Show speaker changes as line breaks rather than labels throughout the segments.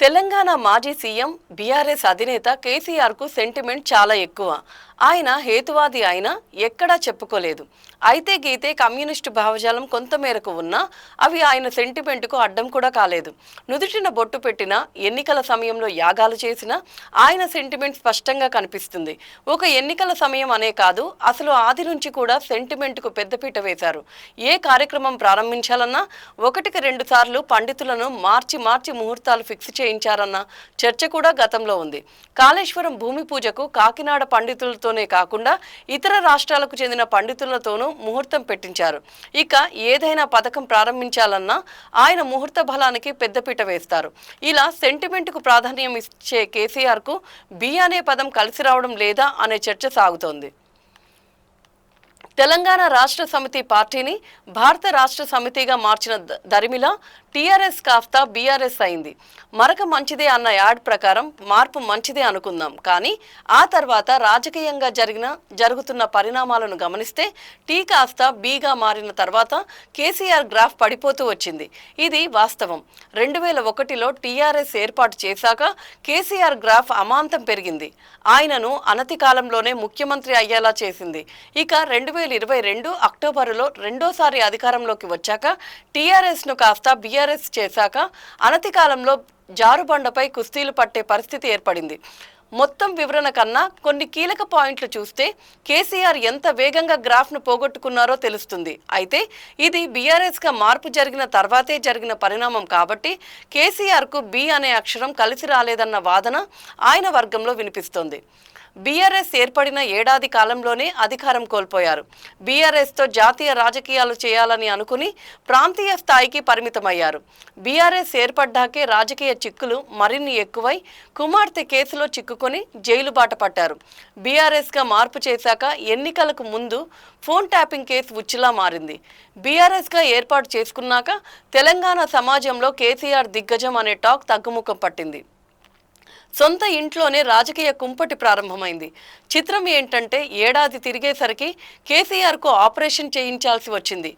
తెలంగాణ మాజీ CM BRS అధినేత కేసీఆర్కు సెంటిమెంట్ చాలా ఎక్కువ. ఆయన హేతువాది అయినా ఎక్కడా చెప్పుకోలేదు. అయితే గీతే కమ్యూనిస్టు భావజాలం కొంతమేరకు ఉన్నా అవి ఆయన సెంటిమెంట్కు అడ్డం కూడా కాలేదు. నుదుటిన బొట్టు పెట్టిన, ఎన్నికల సమయంలో యాగాలు చేసిన ఆయన సెంటిమెంట్ స్పష్టంగా కనిపిస్తుంది. ఒక ఎన్నికల సమయం అనే కాదు, అసలు ఆది నుంచి కూడా సెంటిమెంట్కు పెద్దపీట వేశారు. ఏ కార్యక్రమం ప్రారంభించాలన్నా ఒకటికి రెండు సార్లు పండితులను మార్చి ముహూర్తాలు ఫిక్స్ చేయించారన్న చర్చ కూడా గతంలో ఉంది. కాళేశ్వరం భూమి పూజకు కాకినాడ పండితులతోనే కాకుండా ఇతర రాష్ట్రాలకు చెందిన పండితులతోనూ ముహూర్తం పెట్టించారు. ఇక ఏదైనా పథకం ప్రారంభించాలన్నా ఆయన ముహూర్త బలానికి పెద్దపీట వేస్తారు. ఇలా సెంటిమెంట్కు ప్రాధాన్యం ఇచ్చే కేసీఆర్కు బి అనే పదం కలిసి రావడం లేదా అనే చర్చ సాగుతోంది. తెలంగాణ రాష్ట్ర సమితి పార్టీని భారత రాష్ట్ర సమితిగా మార్చిన దరిమిల టీఆర్ఎస్ కాస్త బీఆర్ఎస్ అయింది. మరక మంచిదే అన్న యాడ్ ప్రకారం మార్పు మంచిదే అనుకుందాం. కానీ ఆ తర్వాత రాజకీయంగా జరుగుతున్న పరిణామాలను గమనిస్తే టీ కాస్త బీగా మారిన తర్వాత కేసీఆర్ గ్రాఫ్ పడిపోతూ వచ్చింది. ఇది వాస్తవం. 2001లో టీఆర్ఎస్ ఏర్పాటు చేశాక కేసీఆర్ గ్రాఫ్ అమాంతం పెరిగింది. ఆయనను అనతి కాలంలోనే ముఖ్యమంత్రి అయ్యేలా చేసింది. ఇక 2022 అక్టోబరులో రెండోసారి అధికారంలోకి వచ్చాక టీఆర్ఎస్ను కాస్త బీఆర్ఎస్ చేశాక అనతి కాలంలో జారుబండపై కుస్తీలు పట్టే పరిస్థితి ఏర్పడింది. మొత్తం వివరణ కన్నా కొన్ని కీలక పాయింట్లు చూస్తే కేసీఆర్ ఎంత వేగంగా గ్రాఫ్ను పోగొట్టుకున్నారో తెలుస్తుంది. అయితే ఇది బీఆర్ఎస్గా మార్పు జరిగిన తర్వాతే జరిగిన పరిణామం కాబట్టి కేసీఆర్కు బి అనే అక్షరం కలిసి రాలేదన్న వాదన ఆయన వర్గంలో వినిపిస్తోంది. బీఆర్ఎస్ ఏర్పడిన ఏడాది కాలంలోనే అధికారం కోల్పోయారు. బీఆర్ఎస్తో జాతీయ రాజకీయాలు చేయాలని అనుకుని ప్రాంతీయ స్థాయికి పరిమితమయ్యారు. బీఆర్ఎస్ ఏర్పడ్డాకే రాజకీయ చిక్కులు మరిన్ని ఎక్కువై కుమార్తె కేసులో చిక్కుకొని జైలు బాట పట్టారు. బీఆర్ఎస్గా మార్పు చేశాక ఎన్నికలకు ముందు ఫోన్ ట్యాపింగ్ కేసు ఉచ్చులా మారింది. బీఆర్ఎస్గా ఏర్పాటు చేసుకున్నాక తెలంగాణ సమాజంలో కేసీఆర్ దిగ్గజం అనే టాక్ తగ్గుముఖం పట్టింది. సొంత ఇంట్లోనే రాజకీయ కుంపటి ప్రారంభమైంది. చిత్రం ఏంటంటే ఏడాది తిరిగేసరికి కేసీఆర్కు ఆపరేషన్ చేయించాల్సి వచ్చింది.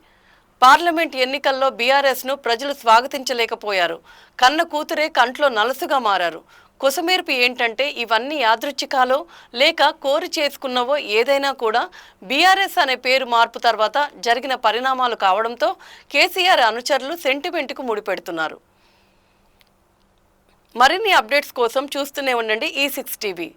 పార్లమెంట్ ఎన్నికల్లో బీఆర్ఎస్ను ప్రజలు స్వాగతించలేకపోయారు. కన్న కూతురే కంట్లో నలుసుగా మారారు. కొసమేర్పు ఏంటంటే ఇవన్నీ యాదృచ్ఛికాలో లేక కోరి చేసుకున్నవో ఏదైనా కూడా బీఆర్ఎస్ అనే పేరు మార్పు తర్వాత జరిగిన పరిణామాలు కావడంతో కేసీఆర్ అనుచరులు సెంటిమెంట్కు ముడిపెడుతున్నారు. మరిన్ని అప్డేట్స్ కోసం చూస్తూనే ఉండండి E6 టీవీ.